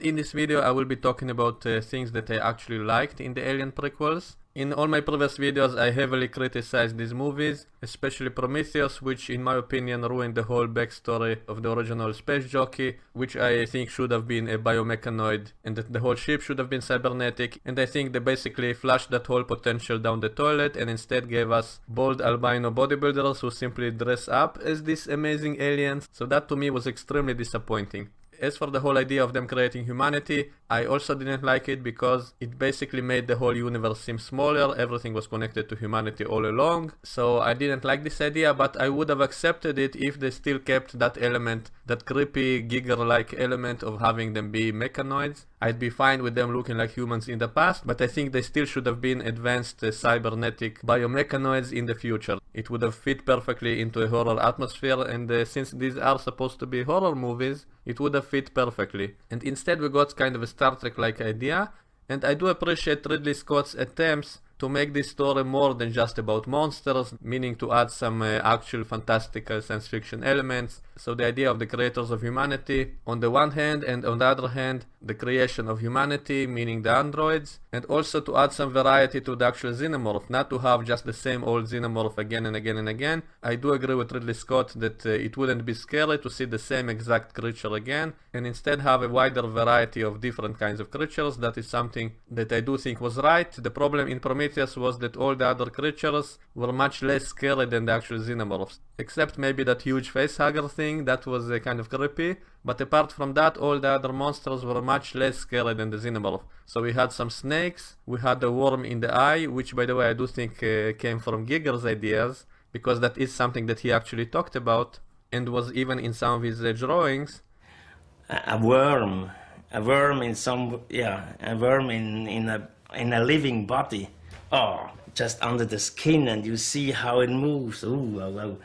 in this video I will be talking about things that I actually liked in the Alien prequels. In all my previous videos I heavily criticized these movies, especially Prometheus, which in my opinion ruined the whole backstory of the original space jockey, which I think should have been a biomechanoid and that the whole ship should have been cybernetic, and I think they basically flushed that whole potential down the toilet and instead gave us bald albino bodybuilders who simply dress up as these amazing aliens, so that to me was extremely disappointing. As for the whole idea of them creating humanity, I also didn't like it because it basically made the whole universe seem smaller, everything was connected to humanity all along, so I didn't like this idea, but I would have accepted it if they still kept that element, that creepy Giger-like element of having them be mechanoids. I'd be fine with them looking like humans in the past, but I think they still should have been advanced cybernetic biomechanoids in the future. It would have fit perfectly into a horror atmosphere, and since these are supposed to be horror movies, it would have fit perfectly. And instead we got kind of a Star Trek-like idea, and I do appreciate Ridley Scott's attempts to make this story more than just about monsters, meaning to add some actual fantastical science fiction elements. So the idea of the creators of humanity on the one hand, and on the other hand the creation of humanity, meaning the androids, and also to add some variety to the actual xenomorph, not to have just the same old xenomorph again and again and again. I do agree with Ridley Scott that it wouldn't be scary to see the same exact creature again, and instead have a wider variety of different kinds of creatures. That is something that I do think was right. The problem in Prometheus was that all the other creatures were much less scary than the actual xenomorphs, except maybe that huge facehugger thing, that was kind of creepy, but apart from that all the other monsters were much less scary than the xenomorph. So we had some snakes, we had the worm in the eye, which by the way I do think came from Giger's ideas, because that is something that he actually talked about and was even in some of his drawings. A worm in some, a worm in a living body. Oh, just under the skin, and you see how it moves. Ooh, oh, oh.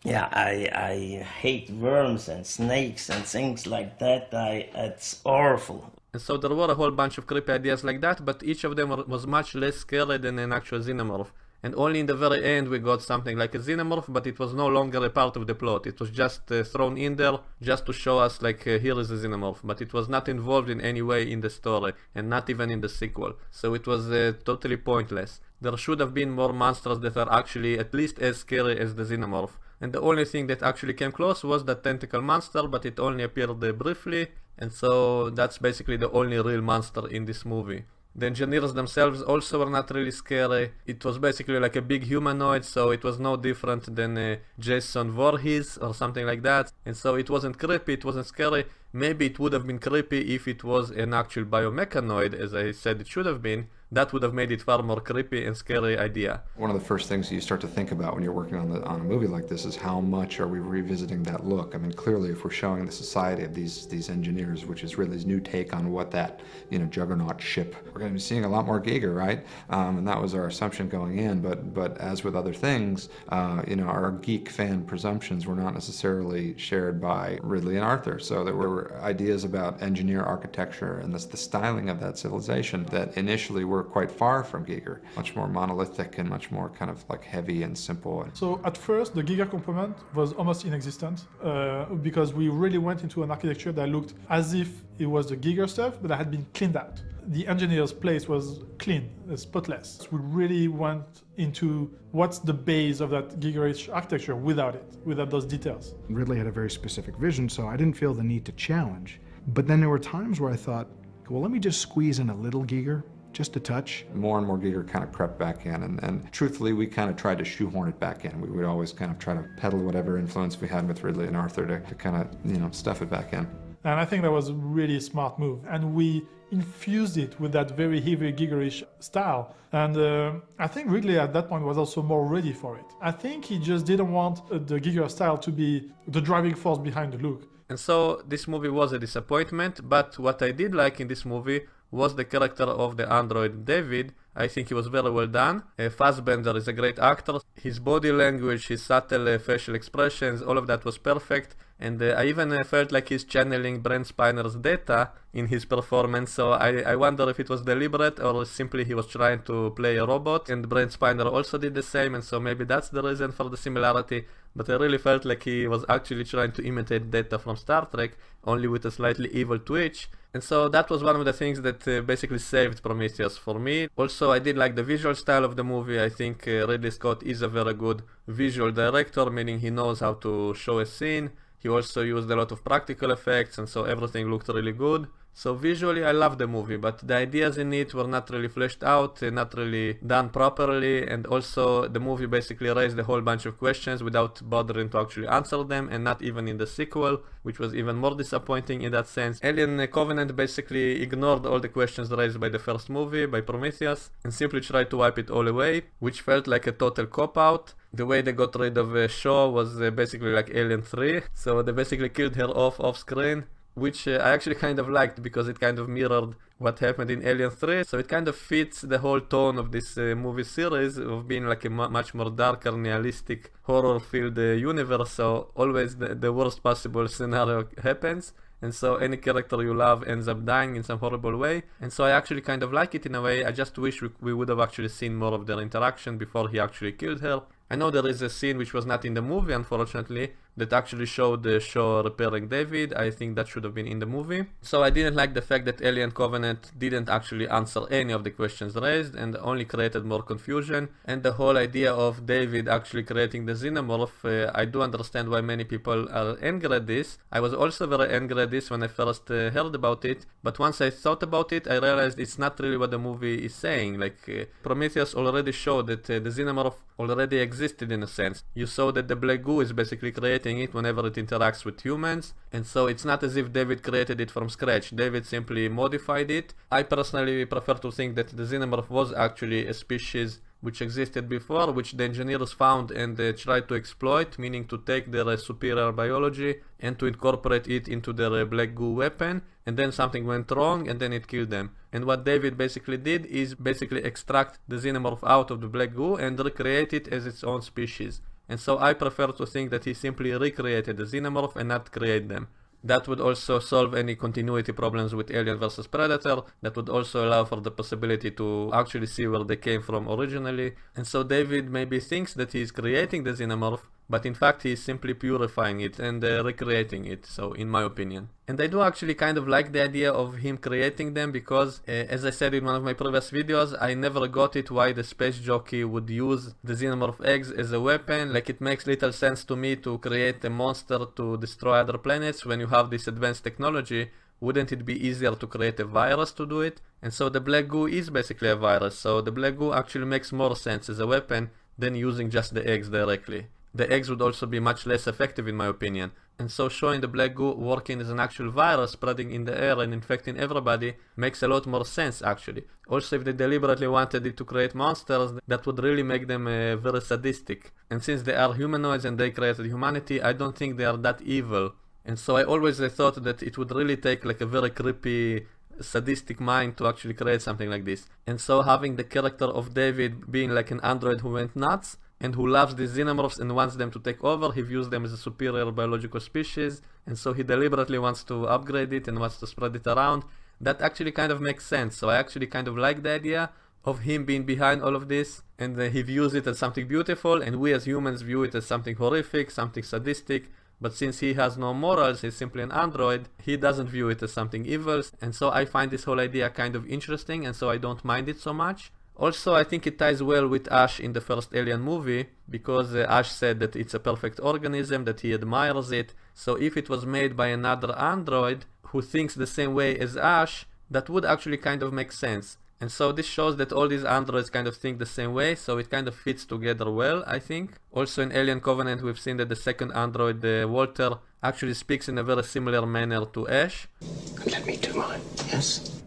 Yeah, I hate worms and snakes and things like that. It's awful. And so there were a whole bunch of creepy ideas like that, but each of them was much less scary than an actual xenomorph. And only in the very end we got something like a xenomorph, but it was no longer a part of the plot. It was just thrown in there just to show us like here is a xenomorph, but it was not involved in any way in the story, and not even in the sequel. So it was totally pointless. There should have been more monsters that are actually at least as scary as the xenomorph. And the only thing that actually came close was that tentacle monster, but it only appeared briefly, and so that's basically the only real monster in this movie. The engineers themselves also were not really scary. It was basically like a big humanoid, so it was no different than Jason Voorhees or something like that. And so it wasn't creepy, it wasn't scary. Maybe it would have been creepy if it was an actual biomechanoid, as I said it should have been. That would have made it far more creepy and scary idea. One of the first things you start to think about when you're working on a movie like this is how much are we revisiting that look. I mean, clearly if we're showing the society of these engineers, which is Ridley's new take on what that, juggernaut ship, we're going to be seeing a lot more Giger, right? And that was our assumption going in, but as with other things, our geek fan presumptions were not necessarily shared by Ridley and Arthur. So there were ideas about engineer architecture and the styling of that civilization that initially were quite far from Giger, much more monolithic and much more kind of like heavy and simple. So at first the Giger component was almost inexistent because we really went into an architecture that looked as if it was the Giger stuff, but that had been cleaned out. The engineer's place was clean, spotless. We really went into what's the base of that Gigerish architecture without it, without those details. Ridley had a very specific vision, so I didn't feel the need to challenge. But then there were times where I thought, well, let me just squeeze in a little Giger, just a touch. More and more Giger kind of crept back in, and truthfully we kind of tried to shoehorn it back in. We would always kind of try to peddle whatever influence we had with Ridley and Arthur to kind of, stuff it back in. And I think that was a really smart move. And we infused it with that very heavy Gigerish style. And I think Ridley at that point was also more ready for it. I think he just didn't want the Giger style to be the driving force behind the look. And so this movie was a disappointment, but what I did like in this movie was the character of the android David. I think he was very well done. Fassbender is a great actor. His body language, his subtle facial expressions, all of that was perfect. And I even felt like he's channeling Brent Spiner's Data in his performance, so I wonder if it was deliberate or simply he was trying to play a robot, and Brent Spiner also did the same, and so maybe that's the reason for the similarity. but I really felt like he was actually trying to imitate Data from Star Trek, only with a slightly evil twitch. And so that was one of the things that basically saved Prometheus for me. Also, I did like the visual style of the movie. I think Ridley Scott is a very good visual director, meaning he knows how to show a scene. He also used a lot of practical effects, and so everything looked really good. So visually I loved the movie, but the ideas in it were not really fleshed out, not really done properly, and also the movie basically raised a whole bunch of questions without bothering to actually answer them, and not even in the sequel, which was even more disappointing in that sense. Alien Covenant basically ignored all the questions raised by the first movie, by Prometheus, and simply tried to wipe it all away, which felt like a total cop-out. The way they got rid of Shaw was basically like Alien 3, so they basically killed her off screen, which I actually kind of liked because it kind of mirrored what happened in Alien 3, so it kind of fits the whole tone of this movie series of being like a much more darker, nihilistic, horror-filled universe, so always the worst possible scenario happens. And so any character you love ends up dying in some horrible way. And so I actually kind of like it in a way. I just wish we would have actually seen more of their interaction before he actually killed her. I know there is a scene which was not in the movie, unfortunately, that actually showed the Shaw repairing David. I think that should have been in the movie. So I didn't like the fact that Alien Covenant didn't actually answer any of the questions raised and only created more confusion. And the whole idea of David actually creating the xenomorph, I do understand why many people are angry at this. I was also very angry at this when I first heard about it, but once I thought about it, I realized it's not really what the movie is saying. Like, Prometheus already showed that the xenomorph already existed in a sense. You saw that the black goo is basically creating it whenever it interacts with humans, and so it's not as if David created it from scratch. David simply modified it. I personally prefer to think that the xenomorph was actually a species which existed before, which the engineers found and tried to exploit, meaning to take their superior biology and to incorporate it into their black goo weapon, and then something went wrong and then it killed them. And what David basically did is basically extract the xenomorph out of the black goo and recreate it as its own species. And so I prefer to think that he simply recreated the xenomorph and not create them. That would also solve any continuity problems with Alien vs Predator. That would also allow for the possibility to actually see where they came from originally. And so David maybe thinks that he is creating the xenomorph, but in fact he is simply purifying it and recreating it, so in my opinion. And I do actually kind of like the idea of him creating them because, as I said in one of my previous videos, I never got it why the space jockey would use the xenomorph eggs as a weapon. Like, it makes little sense to me to create a monster to destroy other planets when you have this advanced technology. Wouldn't it be easier to create a virus to do it? And so the black goo is basically a virus, so the black goo actually makes more sense as a weapon than using just the eggs directly. The eggs would also be much less effective in my opinion, and so showing the black goo working as an actual virus spreading in the air and infecting everybody makes a lot more sense actually. Also, if they deliberately wanted it to create monsters, that would really make them very sadistic. And since they are humanoids and they created humanity, I don't think they are that evil. And so I always thought that it would really take like a very creepy, sadistic mind to actually create something like this. And so having the character of David being like an android who went nuts and who loves these xenomorphs and wants them to take over, he views them as a superior biological species, and so he deliberately wants to upgrade it and wants to spread it around. That actually kind of makes sense, so I actually kind of like the idea of him being behind all of this, and he views it as something beautiful, and we as humans view it as something horrific, something sadistic. But since he has no morals, he's simply an android, he doesn't view it as something evil, and so I find this whole idea kind of interesting, and so I don't mind it so much. Also, I think it ties well with Ash in the first Alien movie, because Ash said that it's a perfect organism, that he admires it, so if it was made by another android who thinks the same way as Ash, that would actually kind of make sense. And so this shows that all these androids kind of think the same way, so it kind of fits together well, I think. Also in Alien Covenant we've seen that the second android, Walter, actually speaks in a very similar manner to Ash. Let me do mine, yes?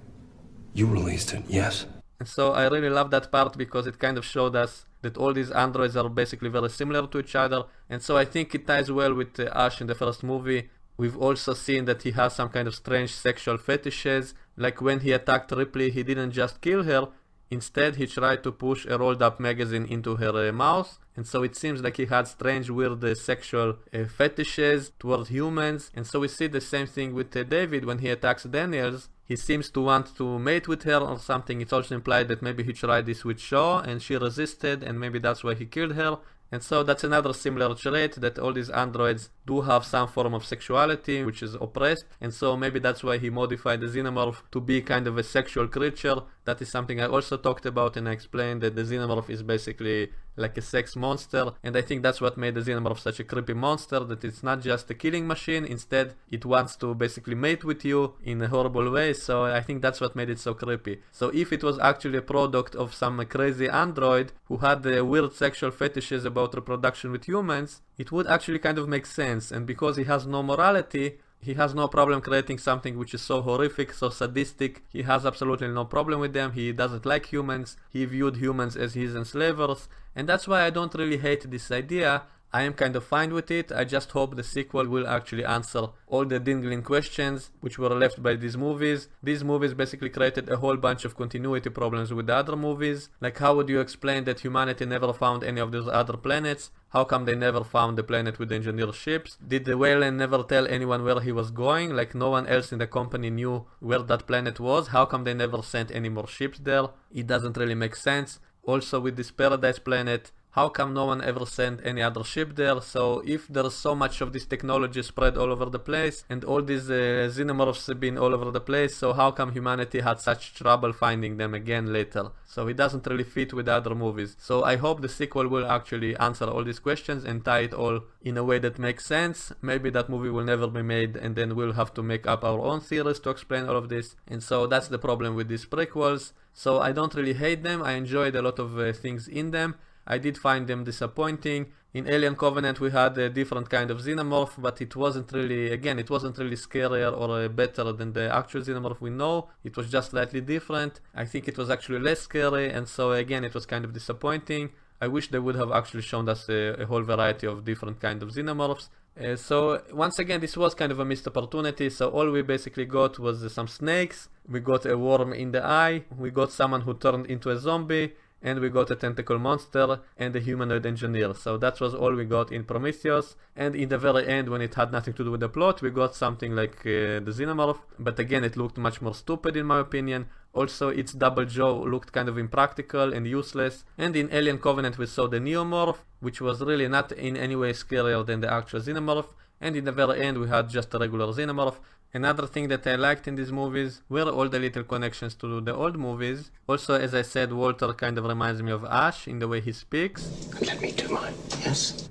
You released it, yes? And so I really love that part because it kind of showed us that all these androids are basically very similar to each other. And so I think it ties well with Ash in the first movie. We've also seen that he has some kind of strange sexual fetishes. Like when he attacked Ripley, he didn't just kill her. Instead, he tried to push a rolled up magazine into her mouth. And so it seems like he had strange, weird sexual fetishes toward humans. And so we see the same thing with David when he attacks Daniels. He seems to want to mate with her or something. It's also implied that maybe he tried this with Shaw and she resisted, and maybe that's why he killed her. And so that's another similar trait, that all these androids do have some form of sexuality which is oppressed, and so maybe that's why he modified the xenomorph to be kind of a sexual creature. That is something I also talked about, and I explained that the xenomorph is basically like a sex monster, and I think that's what made the xenomorph such a creepy monster, that it's not just a killing machine, instead it wants to basically mate with you in a horrible way. So I think that's what made it so creepy. So if it was actually a product of some crazy android who had weird sexual fetishes about reproduction with humans, it would actually kind of make sense. And because he has no morality, he has no problem creating something which is so horrific, so sadistic. He has absolutely no problem with them. He doesn't like humans. He viewed humans as his enslavers. And that's why I don't really hate this idea. I am kind of fine with it. I just hope the sequel will actually answer all the dingling questions which were left by these movies. These movies basically created a whole bunch of continuity problems with the other movies. Like, how would you explain that humanity never found any of those other planets? How come they never found the planet with the engineer ships? Did the Whalen never tell anyone where he was going? Like, no one else in the company knew where that planet was. How come they never sent any more ships there? It doesn't really make sense. Also with this Paradise planet, how come no one ever sent any other ship there? So if there's so much of this technology spread all over the place, and all these xenomorphs have been all over the place, so how come humanity had such trouble finding them again later? So it doesn't really fit with the other movies. So I hope the sequel will actually answer all these questions and tie it all in a way that makes sense. Maybe that movie will never be made, and then we'll have to make up our own theories to explain all of this. And so that's the problem with these prequels. So I don't really hate them. I enjoyed a lot of things in them. I did find them disappointing. In Alien Covenant we had a different kind of xenomorph, but it wasn't really, again, it wasn't really scarier or better than the actual xenomorph we know. It was just slightly different. I think it was actually less scary, and so again it was kind of disappointing. I wish they would have actually shown us a whole variety of different kind of xenomorphs. So once again, this was kind of a missed opportunity. So all we basically got was some snakes, we got a worm in the eye, we got someone who turned into a zombie, and we got a tentacle monster and a humanoid engineer. So that was all we got in Prometheus. And in the very end, when it had nothing to do with the plot, we got something like the xenomorph, but again it looked much more stupid in my opinion. Also, its double jaw looked kind of impractical and useless. And in Alien Covenant we saw the neomorph, which was really not in any way scarier than the actual xenomorph. And in the very end we had just a regular xenomorph. Another thing that I liked in these movies were all the little connections to the old movies. Also, as I said, Walter kind of reminds me of Ash in the way he speaks. Let me do mine. Yes.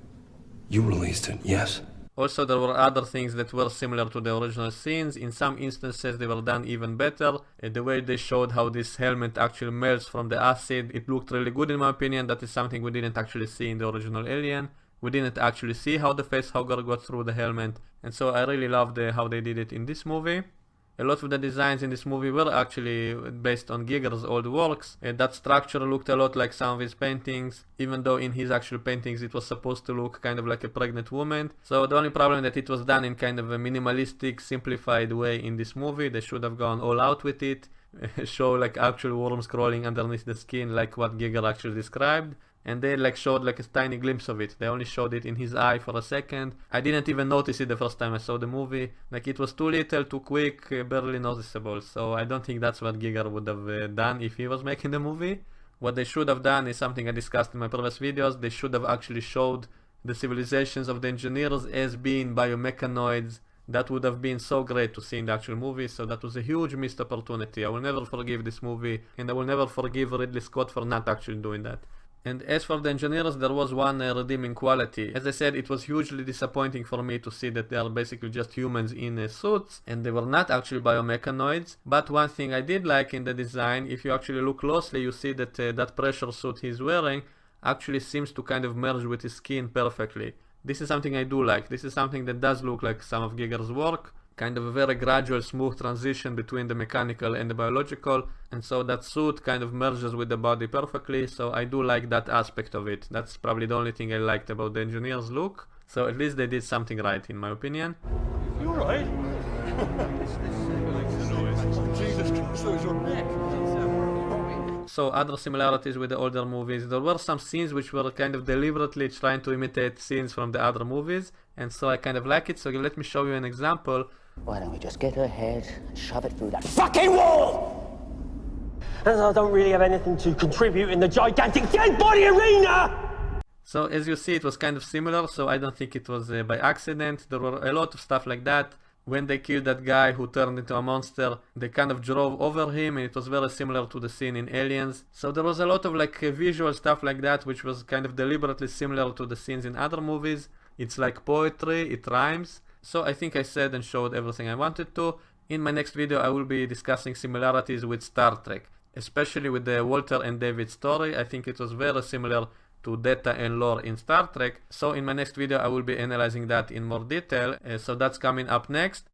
You released it. Yes. Also, there were other things that were similar to the original scenes. In some instances they were done even better. The way they showed how this helmet actually melts from the acid, it looked really good in my opinion. That is something we didn't actually see in the original Alien. We didn't actually see how the facehugger got through the helmet, and so I really loved how they did it in this movie. A lot of the designs in this movie were actually based on Giger's old works. That structure looked a lot like some of his paintings, even though in his actual paintings it was supposed to look kind of like a pregnant woman. So the only problem that it was done in kind of a minimalistic, simplified way in this movie. They should have gone all out with it, show like actual worms crawling underneath the skin like what Giger actually described. And they like showed like a tiny glimpse of it. They only showed it in his eye for a second. I didn't even notice it the first time I saw the movie. Like, it was too little, too quick, barely noticeable. So I don't think that's what Giger would have done if he was making the movie. What they should have done is something I discussed in my previous videos. They should have actually showed the civilizations of the engineers as being biomechanoids. That would have been so great to see in the actual movie. So that was a huge missed opportunity. I will never forgive this movie, and I will never forgive Ridley Scott for not actually doing that. And as for the engineers, there was one redeeming quality. As I said, it was hugely disappointing for me to see that they are basically just humans in suits, and they were not actually biomechanoids. But one thing I did like in the design, if you actually look closely, you see that that pressure suit he's wearing actually seems to kind of merge with his skin perfectly. This is something I do like. This is something that does look like some of Giger's work. Kind of a very gradual, smooth transition between the mechanical and the biological, and so that suit kind of merges with the body perfectly. So I do like that aspect of it. That's probably the only thing I liked about the engineer's look. So at least they did something right in my opinion. You alright? Jesus Christ, that was your neck. So other similarities with the older movies, there were some scenes which were kind of deliberately trying to imitate scenes from the other movies, and so I kind of like it. So let me show you an example. Why don't we just get her head and shove it through that fucking wall? As I don't really have anything to contribute in the gigantic dead body arena! So as you see, it was kind of similar, so I don't think it was by accident. There were a lot of stuff like that. When they killed that guy who turned into a monster, they kind of drove over him, and it was very similar to the scene in Aliens. So there was a lot of like visual stuff like that, which was kind of deliberately similar to the scenes in other movies. It's like poetry, it rhymes. So I think I said and showed everything I wanted to. In my next video I will be discussing similarities with Star Trek, especially with the Walter and David story. I think it was very similar to Data and Lore in Star Trek. So in my next video I will be analyzing that in more detail. So that's coming up next.